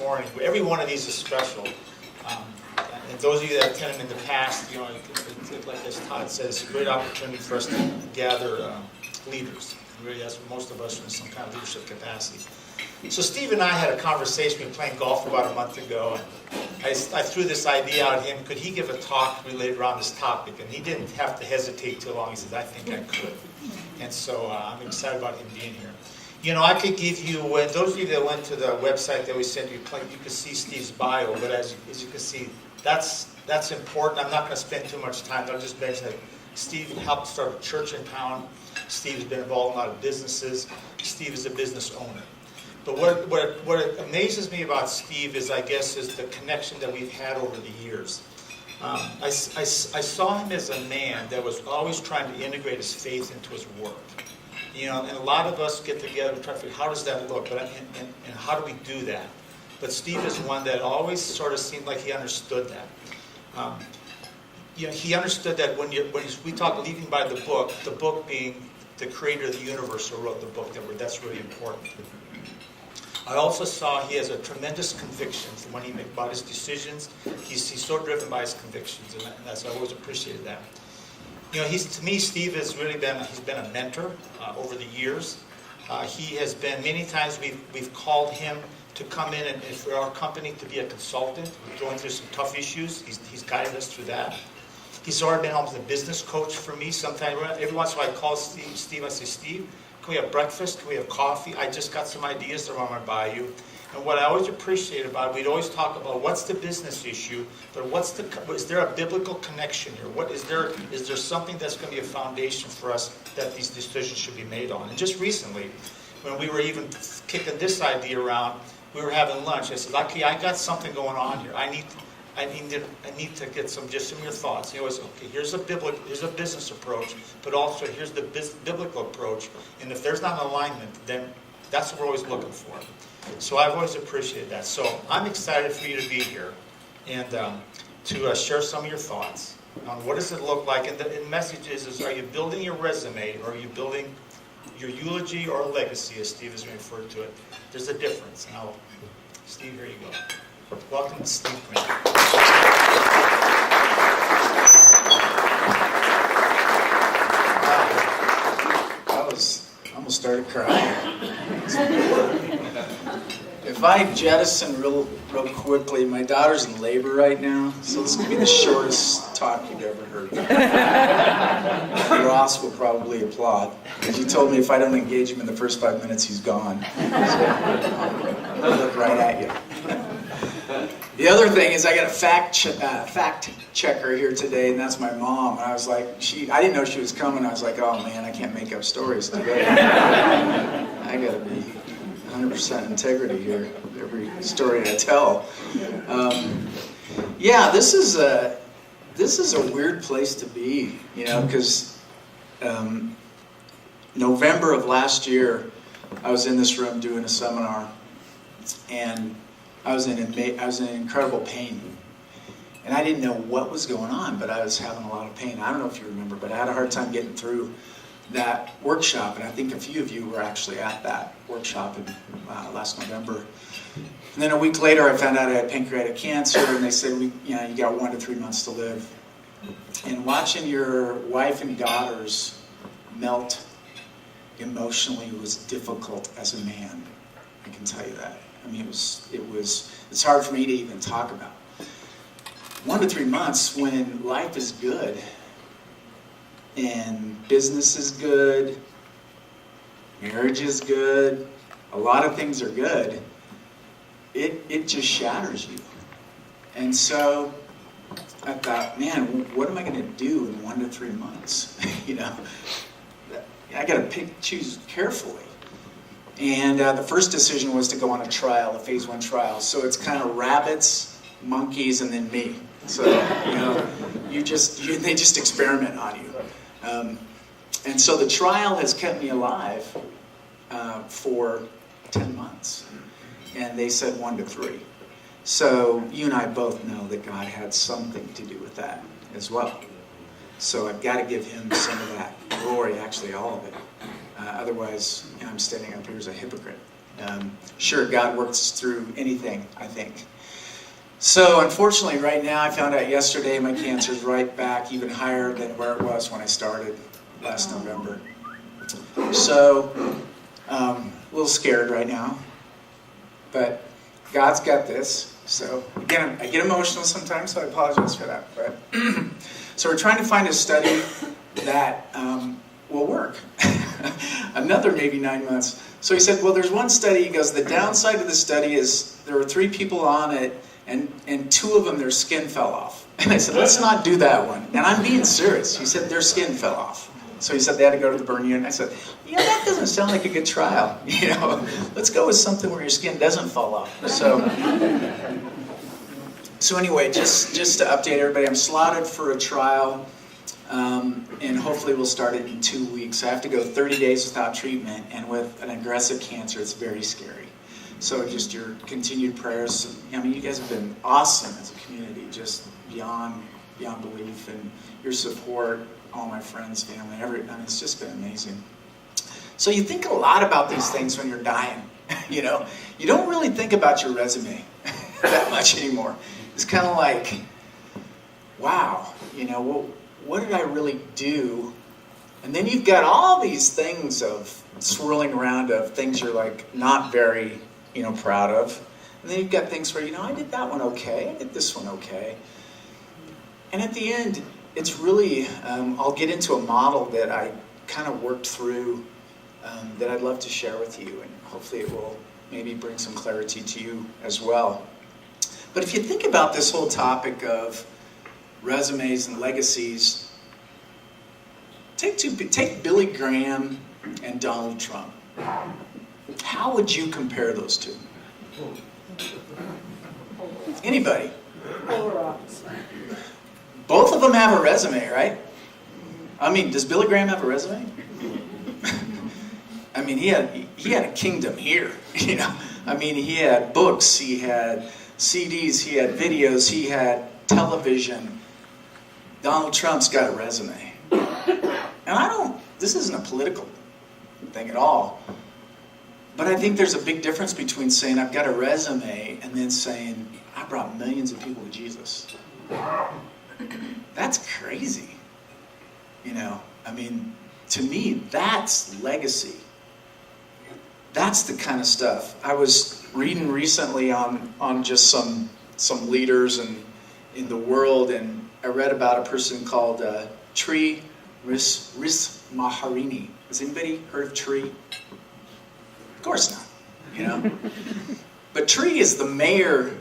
morning. Every one of these is special. And those of you that attended in the past, like as Todd said, it's a great opportunity for us to gather leaders. Really, that's what most of us are in some kind of leadership capacity. So Steve and I had a conversation. We were playing golf about a month ago, and I threw this idea out at him. Could he give a talk related around this topic? And he didn't have to hesitate too long. He said, I think I could. And so I'm excited about him being here. You know, I could give you, those of you that went to the website that we sent you, you could see Steve's bio, but as you can see, that's important. I'm not going to spend too much time. I'll just mention that Steve helped start a church in town. Steve's been involved in a lot of businesses. Steve is a business owner. But what amazes me about Steve is the connection that we've had over the years. I saw him as a man that was always trying to integrate his faith into his work. You know, and a lot of us get together and try to figure how does that look, and how do we do that? But Steve is one that always sort of seemed like he understood that. You know, he understood that when we talk leading by the book being the creator of the universe who wrote the book, that's really important. I also saw he has a tremendous conviction from when he makes about his decisions. He's so driven by his convictions, and that's, I always appreciated that. You know, to me, Steve has really been a mentor over the years. He has been, many times we've called him to come in and for our company to be a consultant. We're going through some tough issues. He's guided us through that. He's already been almost a business coach for me. Sometimes, every once in a while I call Steve, I say, Steve, can we have breakfast? Can we have coffee? I just got some ideas that I want to buy you. And what I always appreciate about it, we'd always talk about what's the business issue, but is there a biblical connection here? Is there something that's going to be a foundation for us that these decisions should be made on? And just recently, when we were even kicking this idea around, we were having lunch. I said, okay, I got something going on here. I need to get some of your thoughts. He always, okay, here's a business approach, but also here's the biblical approach. And if there's not an alignment, then that's what we're always looking for. So I've always appreciated that. So I'm excited for you to be here and to share some of your thoughts on what does it look like. And the message is, are you building your resume, or are you building your eulogy or legacy, as Steve has referred to it? There's a difference. Now, Steve, here you go. Welcome to Steve Green. I almost started crying. If I jettison real quickly, my daughter's in labor right now, so this could be the shortest talk you've ever heard. Ross will probably applaud, because you told me if I don't engage him in the first 5 minutes, he's gone. So I'll look right at you. The other thing is I got a fact checker here today, and that's my mom. And I was like, I didn't know she was coming. I was like, oh man, I can't make up stories today. I got to be 100% integrity here, every story I tell. Yeah, this is a weird place to be, you know, because November of last year, I was in this room doing a seminar, and I was in incredible pain. And I didn't know what was going on, but I was having a lot of pain. I don't know if you remember, but I had a hard time getting through that workshop, and I think a few of you were actually at that workshop in last November. And then a week later, I found out I had pancreatic cancer, and they said, you got 1 to 3 months to live. And watching your wife and daughters melt emotionally was difficult as a man. I can tell you that. I mean, it's hard for me to even talk about. 1 to 3 months when life is good, and business is good, marriage is good, a lot of things are good, it just shatters you. And so I thought, man, what am I going to do in 1 to 3 months? You know, I got to choose carefully. And the first decision was to go on a trial, a phase 1 trial. So it's kind of rabbits, monkeys, and then me. So, you know, they just experiment on you. And so the trial has kept me alive for 10 months. And they said 1 to 3. So you and I both know that God had something to do with that as well. So I've got to give him some of that glory, actually all of it. Otherwise, I'm standing up here as a hypocrite. Sure, God works through anything, I think. So unfortunately, right now, I found out yesterday my cancer's right back even higher than where it was when I started last November. So a little scared right now, but God's got this. So again, I get emotional sometimes, so I apologize for that. But so we're trying to find a study that will work. Another maybe 9 months. So he said, well, there's one study. He goes, the downside of the study is there were 3 people on it, and 2 of them, their skin fell off. And I said, let's not do that one. And I'm being serious. He said their skin fell off. So he said they had to go to the burn unit. I said, that doesn't sound like a good trial. Let's go with something where your skin doesn't fall off. So anyway, just to update everybody, I'm slotted for a trial, and hopefully we'll start it in 2 weeks. I have to go 30 days without treatment, and with an aggressive cancer, it's very scary. So just your continued prayers. You guys have been awesome as a community, just beyond belief, and your support, all my friends, family, it's just been amazing. So you think a lot about these things when you're dying. You don't really think about your resume that much anymore. It's kind of like, wow, what did I really do? And then you've got all these things of swirling around of things you're like not very, proud of. And then you've got things where, I did that one okay, I did this one okay. And at the end, it's really, I'll get into a model that I kind of worked through that I'd love to share with you, and hopefully it will maybe bring some clarity to you as well. But if you think about this whole topic of resumes and legacies, take Billy Graham and Donald Trump. How would you compare those two? Anybody? Both of them have a resume, right? Does Billy Graham have a resume? He had a kingdom here, He had books, he had CDs, he had videos, he had television. Donald Trump's got a resume. And this isn't a political thing at all. But I think there's a big difference between saying I've got a resume and then saying I brought millions of people to Jesus. That's crazy. To me, that's legacy. That's the kind of stuff. I was reading recently on just some leaders in the world, and I read about a person called Tri Rismaharini. Has anybody heard of Tri? Of course not, But Tri is the mayor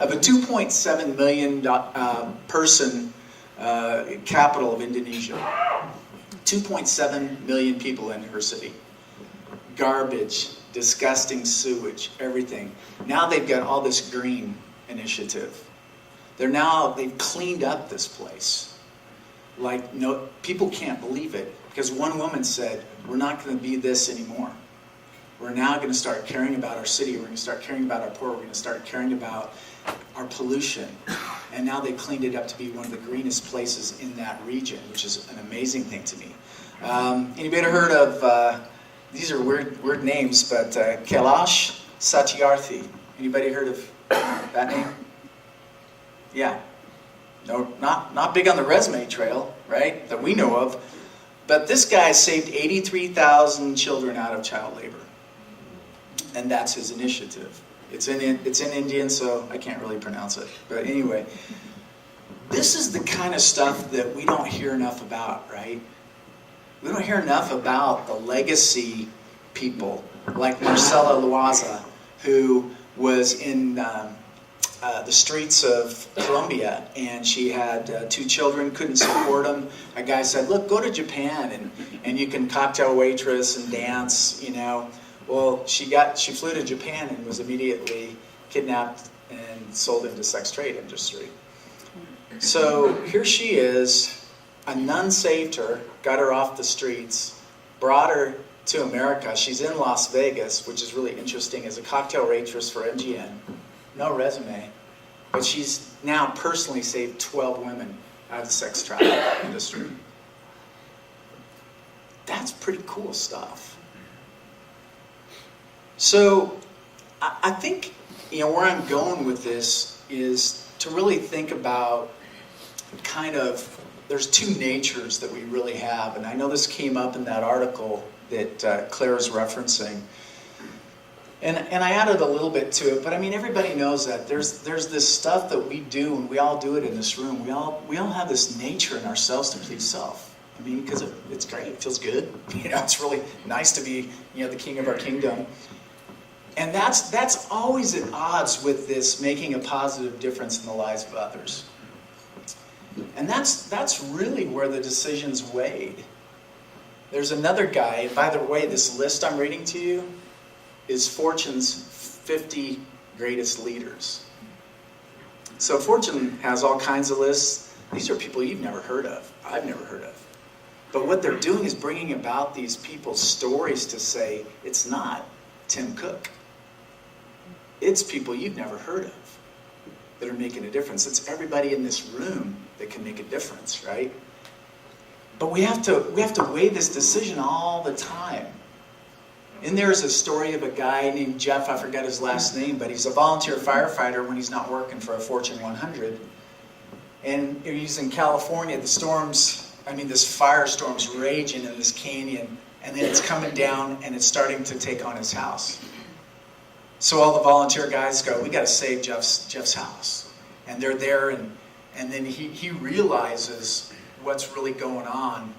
of a 2.7 million person capital of Indonesia. 2.7 million people in her city. Garbage, disgusting sewage, everything. Now they've got all this green initiative. They've cleaned up this place. People can't believe it, because one woman said, we're not going to be this anymore. We're now going to start caring about our city. We're going to start caring about our poor. We're going to start caring about our pollution. And now they've cleaned it up to be one of the greenest places in that region, which is an amazing thing to me. Anybody heard of, these are weird names, but Kailash Satyarthi. Anybody heard of that name? Yeah. No, not big on the resume trail, right, that we know of. But this guy saved 83,000 children out of child labor. And that's his initiative. It's in Indian, so I can't really pronounce it. But anyway, this is the kind of stuff that we don't hear enough about, right? We don't hear enough about the legacy people like Marcela Loaza, who was in the streets of Colombia, and she had 2 children, couldn't support them. A guy said, look, go to Japan, and you can cocktail waitress and dance, Well, she flew to Japan and was immediately kidnapped and sold into sex trade industry. So here she is. A nun saved her, got her off the streets, brought her to America. She's in Las Vegas, which is really interesting, as a cocktail waitress for MGM. No resume. But she's now personally saved 12 women out of the sex trafficking industry. That's pretty cool stuff. So I think, where I'm going with this is to really think about kind of, there's two natures that we really have. And I know this came up in that article that Claire's referencing. And I added a little bit to it, but I mean, everybody knows that there's this stuff that we do, and we all do it in this room. We all have this nature in ourselves to please self. I mean, because it's great, it feels good. It's really nice to be, the king of our kingdom. And that's always at odds with this making a positive difference in the lives of others. And that's really where the decision's weighed. There's another guy, and by the way, this list I'm reading to you is Fortune's 50 greatest leaders. So Fortune has all kinds of lists. These are people you've never heard of. I've never heard of. But what they're doing is bringing about these people's stories to say, it's not Tim Cook. It's people you've never heard of that are making a difference. It's everybody in this room that can make a difference, right? But we have to weigh this decision all the time. And there's a story of a guy named Jeff, I forgot his last name, but he's a volunteer firefighter when he's not working for a Fortune 100. And he's in California, this firestorm's raging in this canyon, and then it's coming down and it's starting to take on his house. So all the volunteer guys go, we got to save Jeff's house. And they're there, and then he realizes what's really going on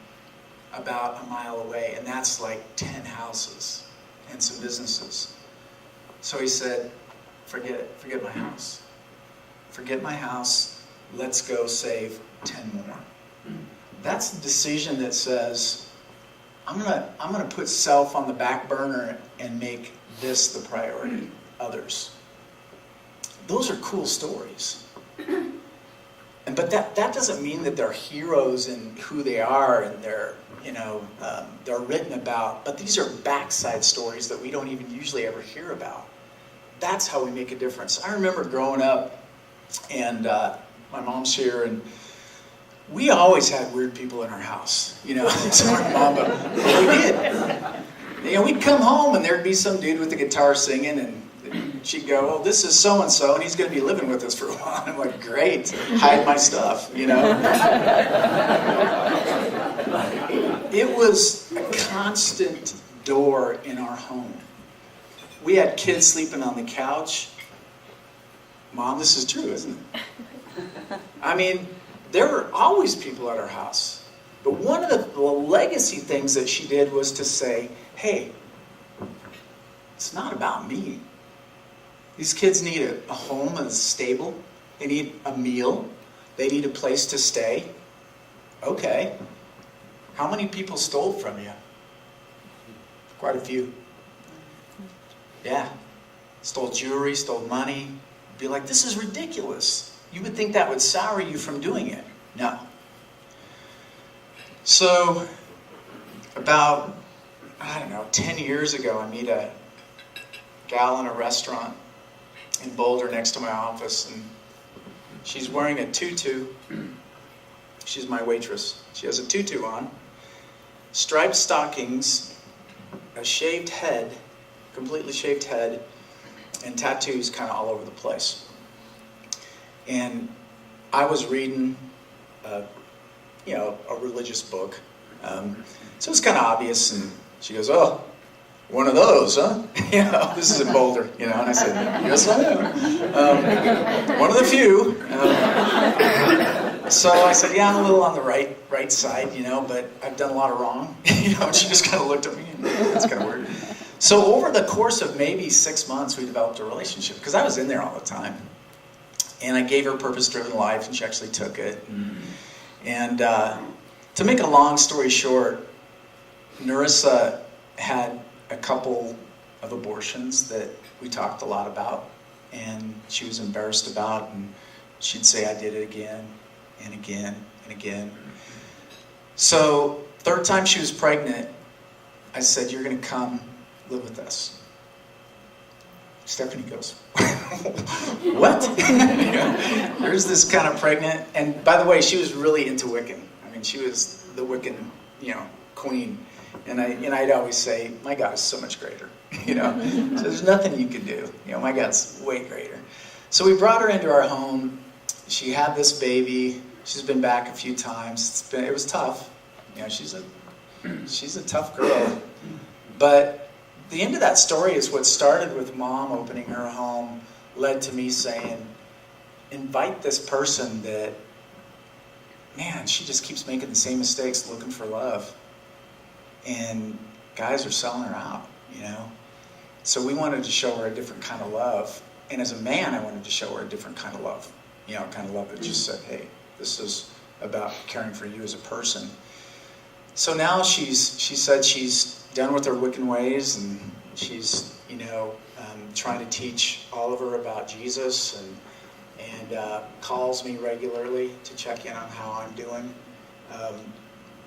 about a mile away, and that's like 10 houses and some businesses. So he said, forget it, forget my house. Forget my house, let's go save 10 more. That's the decision that says, I'm gonna put self on the back burner and make this the priority, others. Those are cool stories. But that doesn't mean that they're heroes in who they are and they're written about. But these are backside stories that we don't even usually ever hear about. That's how we make a difference. I remember growing up, and my mom's here, and we always had weird people in our house. Sorry, Mom, but we did. We'd come home and there'd be some dude with a guitar singing, and she'd go, "Oh, this is so-and-so, and he's going to be living with us for a while." I'm like, great, hide my stuff, It was a constant door in our home. We had kids sleeping on the couch. Mom, this is true, isn't it? I mean, there were always people at our house. But one of the legacy things that she did was to say, hey, it's not about me. These kids need a home that's stable. They need a meal. They need a place to stay. Okay. How many people stole from you? Quite a few. Yeah. Stole jewelry, stole money. Be like, this is ridiculous. You would think that would sour you from doing it. No. So, about, 10 years ago, I meet a gal in a restaurant in Boulder next to my office, and she's wearing a tutu. She's my waitress. She has a tutu on, striped stockings, a shaved head, completely shaved head, and tattoos kind of all over the place. And I was reading, a religious book. So it's kind of obvious, and she goes, "Oh, one of those, huh?" This is in Boulder, and I said, "Yes, I am. One of the few." So I said, "Yeah, I'm a little on the right side, but I've done a lot of wrong." And she just kind of looked at me, and that's kind of weird. So over the course of maybe 6 months, we developed a relationship, because I was in there all the time. And I gave her Purpose-Driven Life, and she actually took it. And to make a long story short, Narissa had a couple of abortions that we talked a lot about, and she was embarrassed about, and she'd say, "I did it again and again and again." So, third time she was pregnant, I said, "You're going to come live with us." Stephanie goes, "What?" Here's this kind of pregnant, and by the way, she was really into Wiccan. I mean, she was the Wiccan, queen. And I'd always say, my God is so much greater, So there's nothing you can do. My God's way greater. So we brought her into our home. She had this baby. She's been back a few times. It was tough. She's a tough girl. But the end of that story is what started with Mom opening her home led to me saying, invite this person that, man, she just keeps making the same mistakes looking for love. And guys are selling her out, So we wanted to show her a different kind of love. And as a man, I wanted to show her a different kind of love. Kind of love that just said, hey, this is about caring for you as a person. So now she said she's done with her wicked ways, and she's, trying to teach Oliver about Jesus, and calls me regularly to check in on how I'm doing.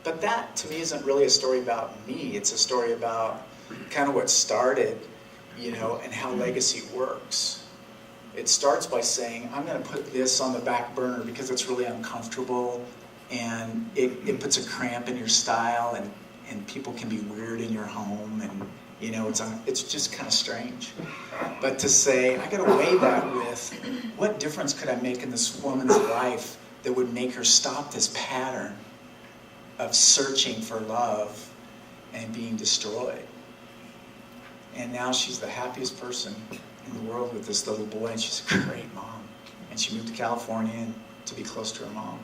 But that, to me, isn't really a story about me. It's a story about kind of what started, and how legacy works. It starts by saying, I'm going to put this on the back burner because it's really uncomfortable, and it puts a cramp in your style, and people can be weird in your home, and it's just kind of strange. But to say, I got to weigh that with, what difference could I make in this woman's life that would make her stop this pattern of searching for love and being destroyed? And now she's the happiest person in the world with this little boy, and she's a great mom. And she moved to California to be close to her mom.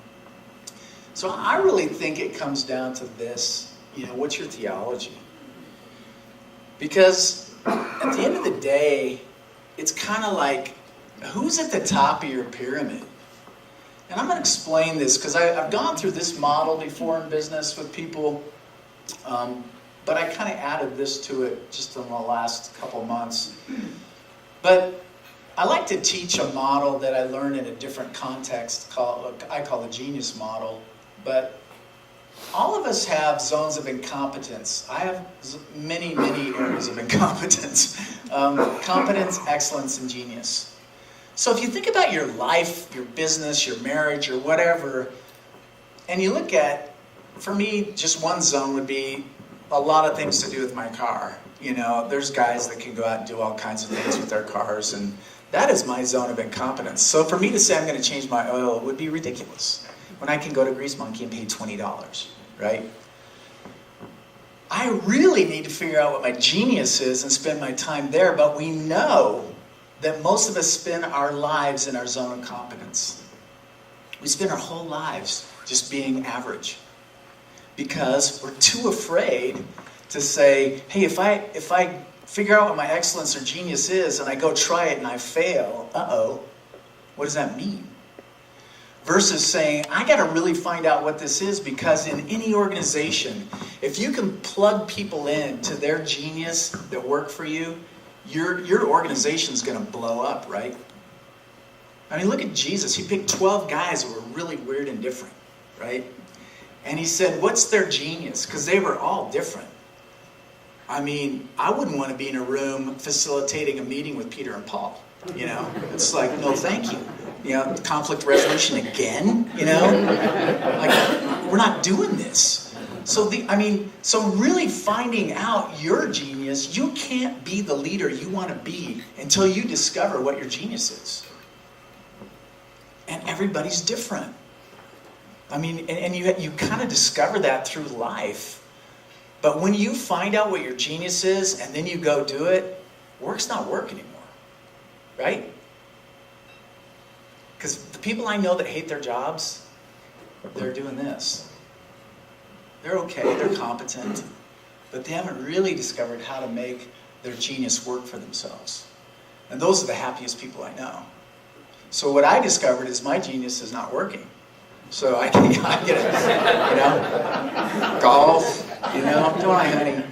So I really think it comes down to this, what's your theology? Because at the end of the day, it's kind of like, who's at the top of your pyramid? And I'm going to explain this because I've gone through this model before in business with people, but I kind of added this to it just in the last couple of months. But I like to teach a model that I learned in a different context I call the genius model. But all of us have zones of incompetence. I have many, many areas of incompetence. Competence, excellence, and genius. So if you think about your life, your business, your marriage, or whatever, and you look at, for me, just one zone would be a lot of things to do with my car. There's guys that can go out and do all kinds of things with their cars, and that is my zone of incompetence. So for me to say I'm going to change my oil would be ridiculous when I can go to Grease Monkey and pay $20, right? I really need to figure out what my genius is and spend my time there, but we know that most of us spend our lives in our zone of competence. We spend our whole lives just being average because we're too afraid to say, hey, if I figure out what my excellence or genius is and I go try it and I fail, what does that mean? Versus saying, I got to really find out what this is, because in any organization, if you can plug people in to their genius that work for you, your organization's going to blow up, right? I mean, look at Jesus. He picked 12 guys who were really weird and different, right? And he said, what's their genius? Because they were all different. I mean, I wouldn't want to be in a room facilitating a meeting with Peter and Paul. It's like, no, thank you. Conflict resolution again, like, we're not doing this. So really finding out your genius, you can't be the leader you want to be until you discover what your genius is. And everybody's different. I mean, and you kind of discover that through life. But when you find out what your genius is and then you go do it, work's not work anymore, right? Because the people I know that hate their jobs, they're doing this. They're okay, they're competent, but they haven't really discovered how to make their genius work for themselves. And those are the happiest people I know. So what I discovered is my genius is not working. So I get it, golf, don't I, honey?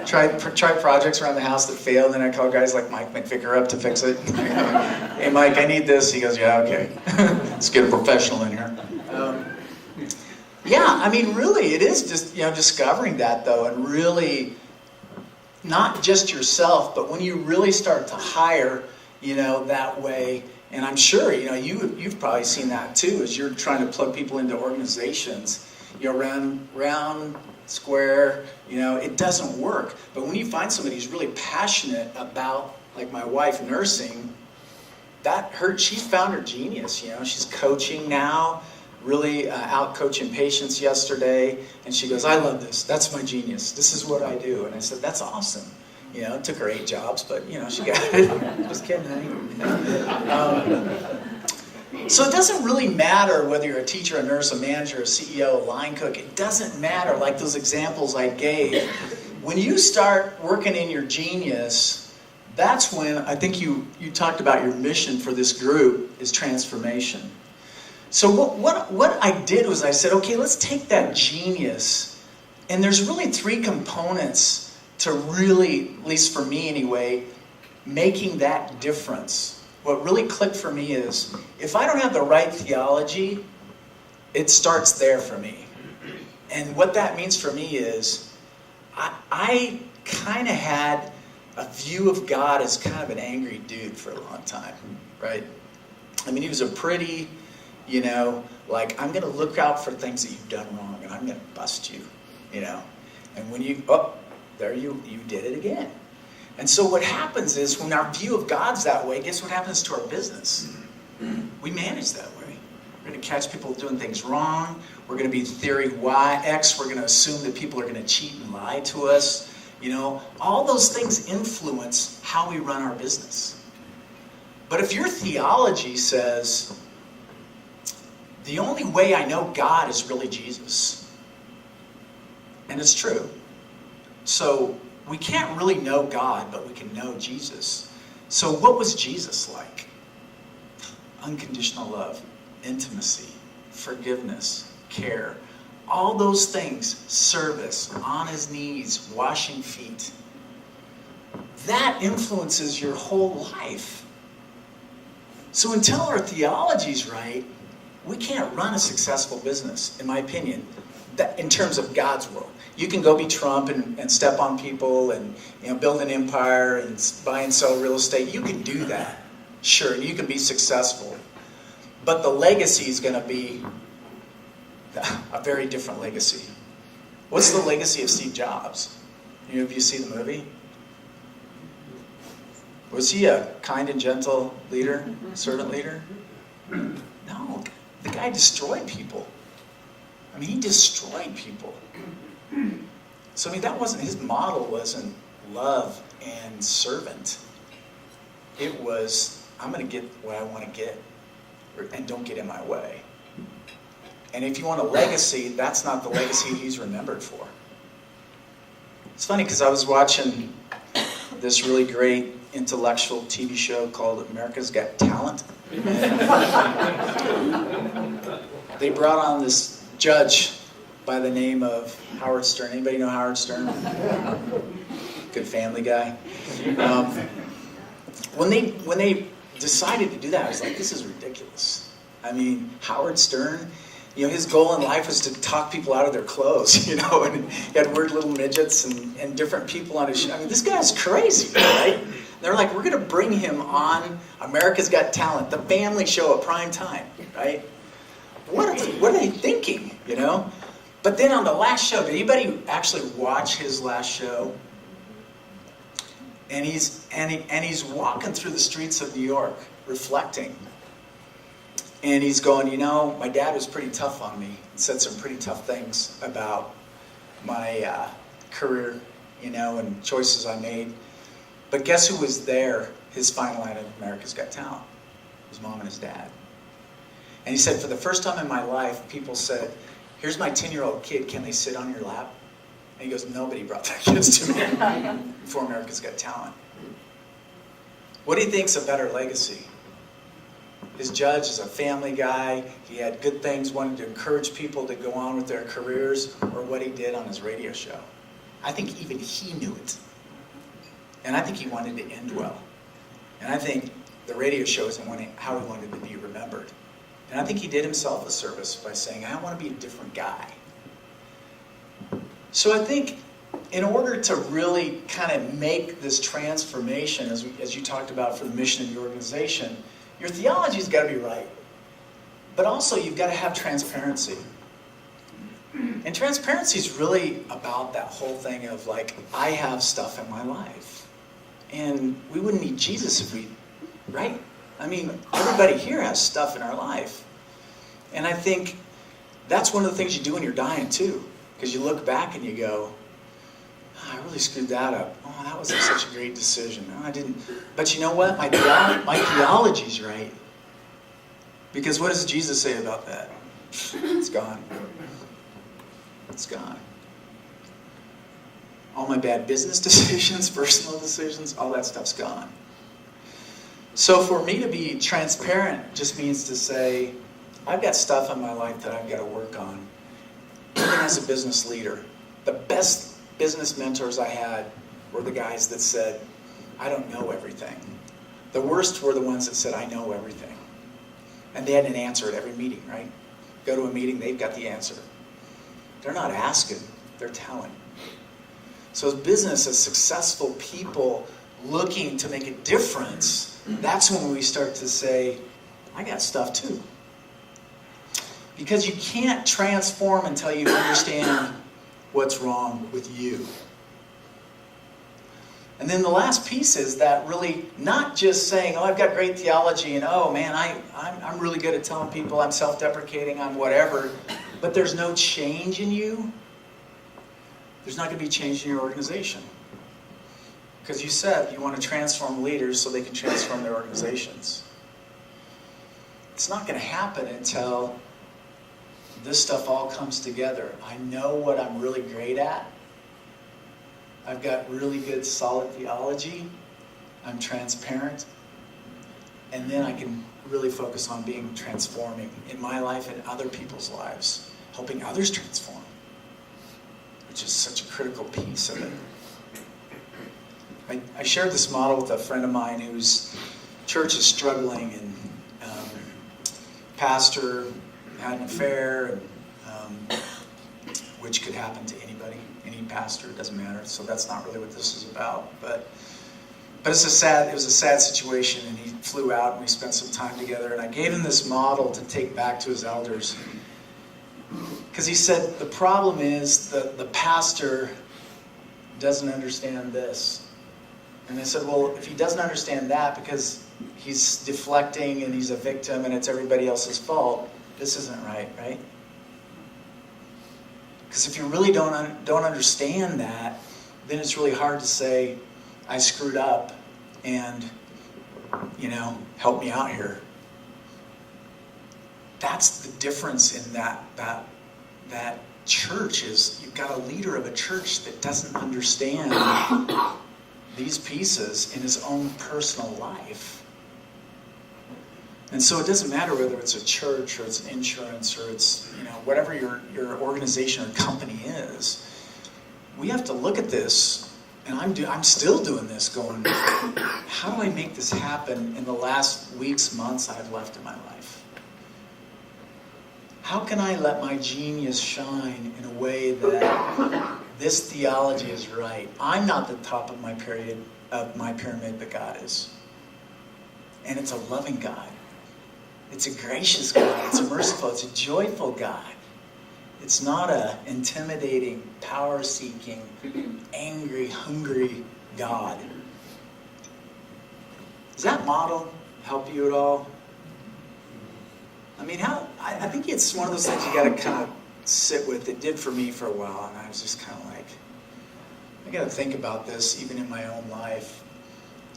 Try projects around the house that fail, and then I call guys like Mike McVicker up to fix it. Hey, Mike, I need this. He goes, yeah, okay. Let's get a professional in here. Really, it is just, discovering that, though, and really not just yourself, but when you really start to hire, that way. And I'm sure, you've probably seen that too, as you're trying to plug people into organizations. Around square, it doesn't work. But when you find somebody who's really passionate about, like my wife, nursing, she's found her genius. She's coaching now, really out coaching patients yesterday, and she goes, I love this. That's my genius. This is what I do. And I said, that's awesome. It took her 8 jobs, but she got it. Just kidding, honey. So it doesn't really matter whether you're a teacher, a nurse, a manager, a CEO, a line cook. It doesn't matter, like those examples I gave. When you start working in your genius, that's when I think you talked about your mission for this group is transformation. So what I did was I said, okay, let's take that genius, and there's really 3 components to really, at least for me anyway, making that difference. What really clicked for me is, if I don't have the right theology, it starts there for me. And what that means for me is, I kind of had a view of God as kind of an angry dude for a long time, right? I mean, he was a pretty, like, I'm going to look out for things that you've done wrong, and I'm going to bust you, And when there you did it again. And so what happens is, when our view of God's that way, guess what happens to our business? We manage that way. We're going to catch people doing things wrong. We're going to be theory X. We're going to assume that people are going to cheat and lie to us. All those things influence how we run our business. But if your theology says, the only way I know God is really Jesus, and it's true. So we can't really know God, but we can know Jesus. So what was Jesus like? Unconditional love, intimacy, forgiveness, care. All those things, service, on his knees, washing feet. That influences your whole life. So until our theology's right, we can't run a successful business, in my opinion, in terms of God's world. You can go be Trump and step on people and build an empire and buy and sell real estate. You can do that. Sure, you can be successful. But the legacy is going to be a very different legacy. What's the legacy of Steve Jobs? Have you seen the movie? Was he a kind and gentle leader, servant leader? No, the guy destroyed people. I mean, he destroyed people. So, his model wasn't love and servant. It was, I'm going to get what I want to get, and don't get in my way. And if you want a legacy, that's not the legacy he's remembered for. It's funny because I was watching this really great intellectual TV show called America's Got Talent. They brought on this judge by the name of Howard Stern. Anybody know Howard Stern? Good family guy. When they decided to do that, I was like, this is ridiculous. I mean, Howard Stern, his goal in life was to talk people out of their clothes, and he had weird little midgets and different people on his show. I mean, this guy's crazy, right? They're like, we're going to bring him on America's Got Talent, the family show at prime time, right? What are they thinking, But then on the last show, did anybody actually watch his last show? And he's walking through the streets of New York, reflecting. And he's going, my dad was pretty tough on me. He said some pretty tough things about my career, and choices I made. But guess who was there, his final night of America's Got Talent? His mom and his dad. And he said, for the first time in my life, people said, here's my 10-year-old kid, can they sit on your lap? And he goes, nobody brought their kids to me before America's Got Talent. What do you think's a better legacy? His judge is a family guy. He had good things, wanted to encourage people to go on with their careers, or what he did on his radio show. I think even he knew it. And I think he wanted to end well. And I think the radio show is how he wanted to be remembered. And I think he did himself a service by saying, I want to be a different guy. So I think in order to really kind of make this transformation, as you talked about for the mission of the organization, your theology's got to be right. But also you've got to have transparency. And transparency is really about that whole thing of like, I have stuff in my life. And we wouldn't need Jesus if we, right? I mean, everybody here has stuff in our life. And I think that's one of the things you do when you're dying too. Because you look back and you go, oh, I really screwed that up. Oh, that wasn't such a great decision. No, I didn't. But you know what? My theology's right. Because what does Jesus say about that? It's gone. It's gone. All my bad business decisions, personal decisions, all that stuff's gone. So for me to be transparent just means to say, I've got stuff in my life that I've got to work on. Even as a business leader, the best business mentors I had were the guys that said, I don't know everything. The worst were the ones that said, I know everything. And they had an answer at every meeting, right? Go to a meeting, they've got the answer. They're not asking, they're telling. So as business, as successful people looking to make a difference, that's when we start to say, I got stuff too. Because you can't transform until you understand what's wrong with you. And then the last piece is that really not just saying, oh, I've got great theology, and oh man, I'm really good at telling people I'm self-deprecating, I'm whatever, but there's no change in you. There's not going to be change in your organization. Because you said you want to transform leaders so they can transform their organizations. It's not going to happen until this stuff all comes together. I know what I'm really great at. I've got really good, solid theology. I'm transparent. And then I can really focus on being transforming in my life and other people's lives, helping others transform, which is such a critical piece of it. I shared this model with a friend of mine whose church is struggling, and pastor had an affair, and, which could happen to anybody, any pastor, it doesn't matter. So that's not really what this is about. But it was a sad situation, and he flew out, and we spent some time together. And I gave him this model to take back to his elders, because he said the problem is the pastor doesn't understand this. And I said, well, if he doesn't understand that because he's deflecting and he's a victim and it's everybody else's fault, this isn't right, right? Because if you really don't understand that, then it's really hard to say, I screwed up and, help me out here. That's the difference in that church is you've got a leader of a church that doesn't understand these pieces in his own personal life. And so it doesn't matter whether it's a church or it's an insurance or it's, whatever your organization or company is. We have to look at this, and I'm still doing this, going, how do I make this happen in the last weeks, months I've left in my life? How can I let my genius shine in a way that this theology is right? I'm not the top of my pyramid, but God is. And it's a loving God. It's a gracious God. It's a merciful. It's a joyful God. It's not a intimidating, power-seeking, angry, hungry God. Does that model help you at all? I mean, I think it's one of those things you got to kind of sit with. It did for me for a while, and I was just kind of like, I got to think about this even in my own life.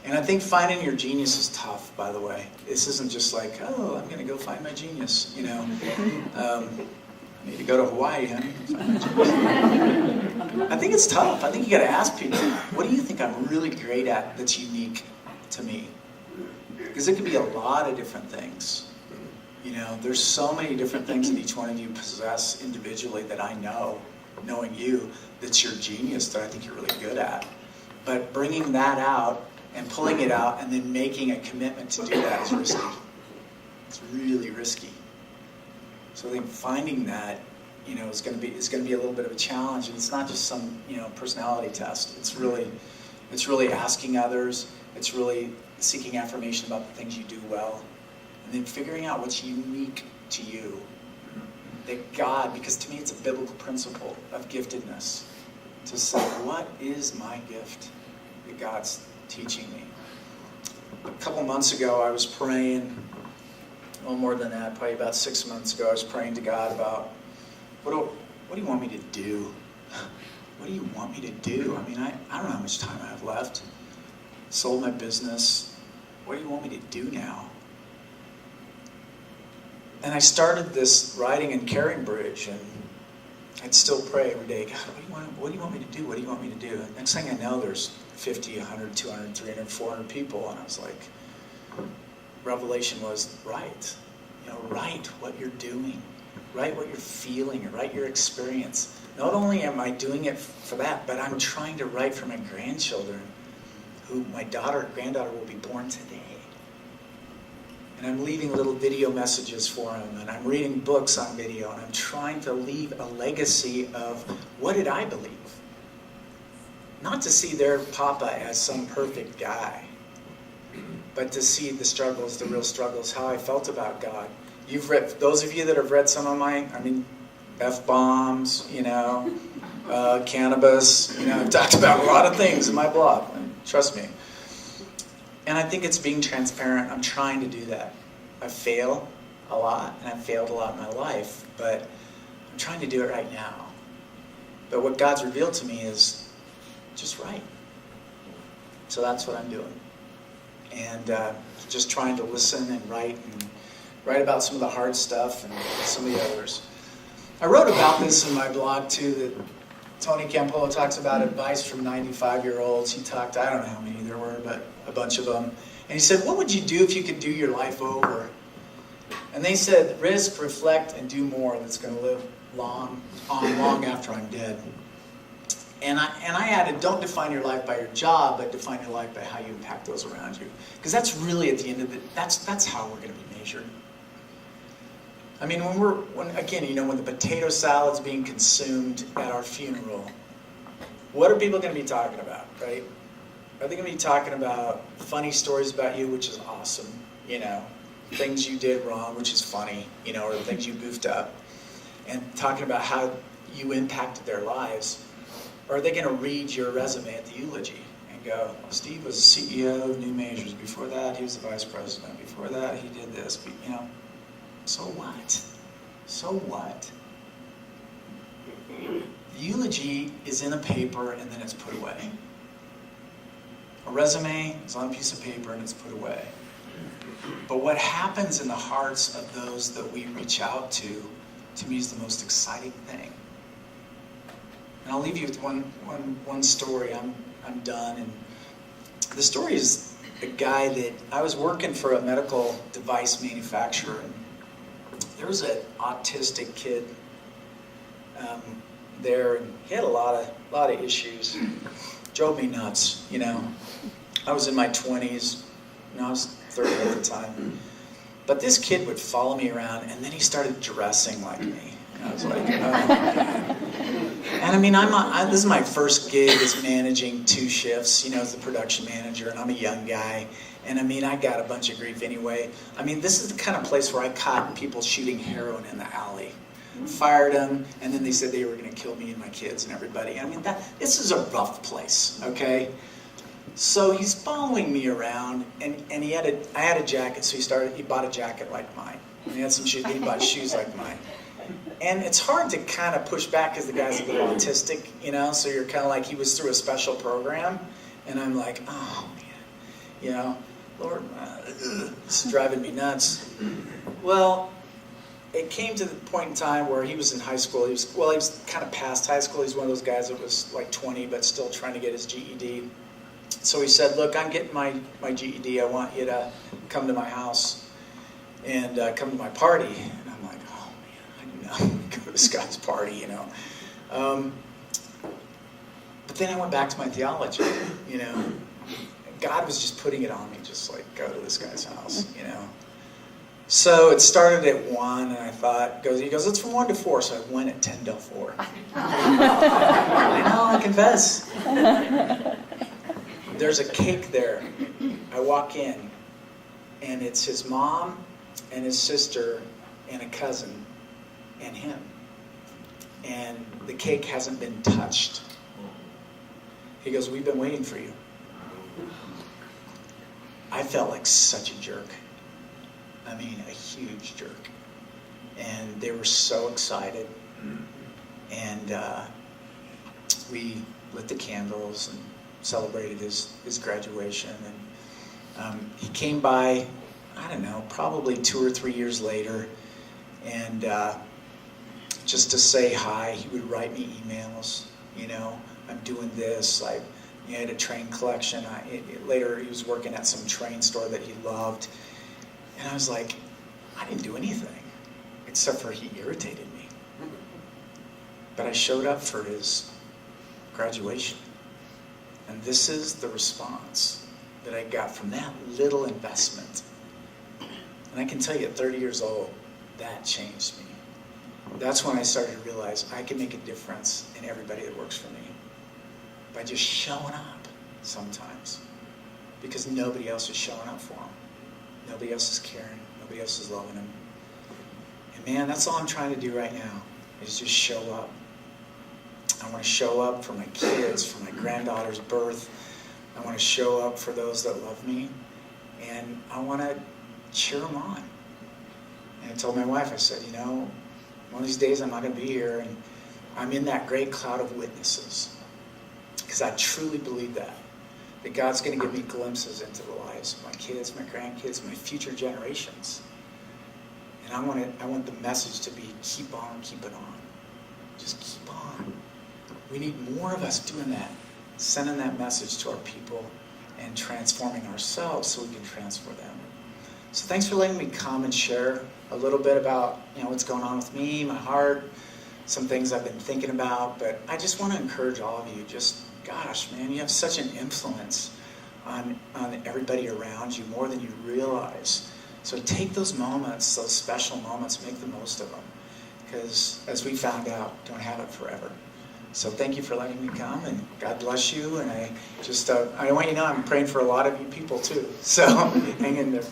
And I think finding your genius is tough, by the way. This isn't just like, oh, I'm going to go find my genius, I need to go to Hawaii, honey. I think it's tough. I think you got to ask people, what do you think I'm really great at that's unique to me? Because it could be a lot of different things. There's so many different things that each one of you possess individually that I know, knowing you, that's your genius that I think you're really good at. But bringing that out and pulling it out and then making a commitment to do that is risky. It's really risky. So I think finding that, is going to be a little bit of a challenge, and it's not just some, personality test. It's really asking others. It's really seeking affirmation about the things you do well, and then figuring out what's unique to you that God, because to me it's a biblical principle of giftedness, to say, what is my gift that God's teaching me? A couple months ago, I was praying, well, more than that, probably about 6 months ago, I was praying to God about, what do you want me to do? What do you want me to do? I mean, I don't know how much time I have left. Sold my business. What do you want me to do now? And I started this riding and carrying bridge, and I'd still pray every day, God, what do you want me to do? What do you want me to do? And next thing I know, there's 50, 100, 200, 300, 400 people, and I was like, revelation was, write. Write what you're doing. Write what you're feeling. Write your experience. Not only am I doing it for that, but I'm trying to write for my grandchildren, who my granddaughter will be born today. And I'm leaving little video messages for them, and I'm reading books on video, and I'm trying to leave a legacy of what did I believe? Not to see their papa as some perfect guy, but to see the struggles, the real struggles, how I felt about God. You've read, those of you that have read some of mine, F-bombs, cannabis, I've talked about a lot of things in my blog, trust me. And I think it's being transparent. I'm trying to do that. I fail a lot, and I've failed a lot in my life, but I'm trying to do it right now. But what God's revealed to me is just write. So that's what I'm doing. And just trying to listen and write about some of the hard stuff and some of the others. I wrote about this in my blog too, that Tony Campolo talks about advice from 95-year-olds. He talked, I don't know how many there were, but a bunch of them. And he said, what would you do if you could do your life over? And they said, risk, reflect, and do more that's going to live long after I'm dead. And I added, don't define your life by your job, but define your life by how you impact those around you. Because that's really at the end of it, that's how we're going to be measured. I mean, when the potato salad's being consumed at our funeral, what are people going to be talking about, right? Are they going to be talking about funny stories about you, which is awesome, things you did wrong, which is funny, or the things you goofed up, and talking about how you impacted their lives? Or are they going to read your resume at the eulogy and go, Steve was the CEO of New Majors. Before that, he was the vice president. Before that, he did this. So what? So what? The eulogy is in a paper and then it's put away. A resume is on a piece of paper and it's put away. But what happens in the hearts of those that we reach out to me, is the most exciting thing. And I'll leave you with one story. I'm done. And the story is a guy that I was working for a medical device manufacturer. And there was an autistic kid there, and he had a lot of issues. Drove me nuts, I was in my 20s. I was 30 at the time. But this kid would follow me around, and then he started dressing like me. And I was like, oh, man. And I mean, this is my first gig as managing 2 shifts, as the production manager, and I'm a young guy. And I mean, I got a bunch of grief anyway. I mean, this is the kind of place where I caught people shooting heroin in the alley. Fired them, and then they said they were going to kill me and my kids and everybody. I mean, this is a rough place, okay? So he's following me around, and I had a jacket, so he bought a jacket like mine. And he had some shoes, he bought shoes like mine. And it's hard to kind of push back because the guy's a little autistic, so you're kind of like, he was through a special program, and I'm like, oh man, Lord, this is driving me nuts. Well, it came to the point in time where he was in high school. He was kind of past high school. He's one of those guys that was like 20 but still trying to get his GED. So he said, look, I'm getting my GED. I want you to come to my house and come to my party. And I'm like, oh man, I do not want to go to this guy's party, But then I went back to my theology, God was just putting it on me, just like, go to this guy's house, So it started at 1, and I thought, he goes, it's from 1 to 4, so I went at 10 till 4. I know, I confess. There's a cake there. I walk in, and it's his mom and his sister and a cousin. and him. And the cake hasn't been touched. He goes, we've been waiting for you. I felt like such a jerk. I mean, a huge jerk. And they were so excited. And we lit the candles and celebrated his graduation. And he came by, I don't know, probably 2 or 3 years later. And just to say hi, he would write me emails, you know, I'm doing this. He had a train collection. Later, he was working at some train store that he loved. And I was like, I didn't do anything, except for he irritated me. But I showed up for his graduation. And this is the response that I got from that little investment. And I can tell you, at 30 years old, that changed me. That's when I started to realize I can make a difference in everybody that works for me by just showing up sometimes, because nobody else is showing up for them. Nobody else is caring. Nobody else is loving them. And man, that's all I'm trying to do right now, is just show up. I want to show up for my kids, for my granddaughter's birth. I want to show up for those that love me. And I want to cheer them on. And I told my wife, I said, you know, one of these days I'm not going to be here, and I'm in that great cloud of witnesses. Because I truly believe that God's going to give me glimpses into the lives of my kids, my grandkids, my future generations. And I want the message to be, keep on keeping on. Just keep on. We need more of us doing that, sending that message to our people and transforming ourselves so we can transform them. So thanks for letting me come and share a little bit about, you know, what's going on with me, my heart, some things I've been thinking about. But I just want to encourage all of you, just, gosh, man, you have such an influence on everybody around you, more than you realize. So take those moments, those special moments, make the most of them. Because as we found out, don't have it forever. So thank you for letting me come, and God bless you. And I just, I want you to know I'm praying for a lot of you people too. So hang in there.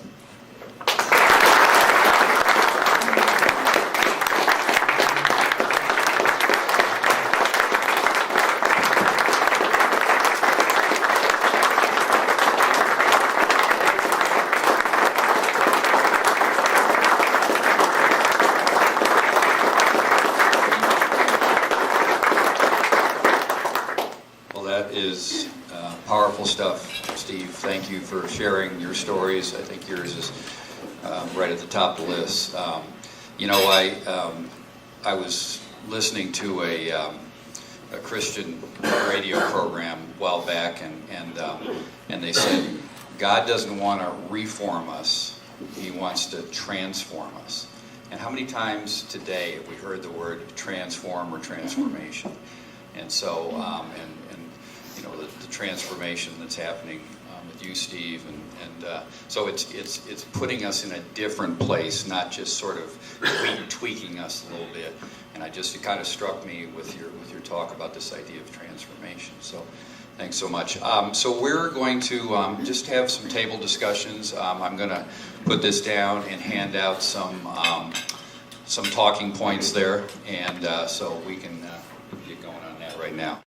Is powerful stuff, Steve. Thank you for sharing your stories. I think yours is right at the top of the list. You know, I was listening to a Christian radio program a while back, and they said God doesn't want to reform us; He wants to transform us. And how many times today have we heard the word transform or transformation? And so, you know, the transformation that's happening with you, Steve, and so it's putting us in a different place, not just sort of tweaking us a little bit. And it kind of struck me with your talk about this idea of transformation. So thanks so much. So we're going to just have some table discussions. I'm going to put this down and hand out some talking points there, and so we can get going on that right now.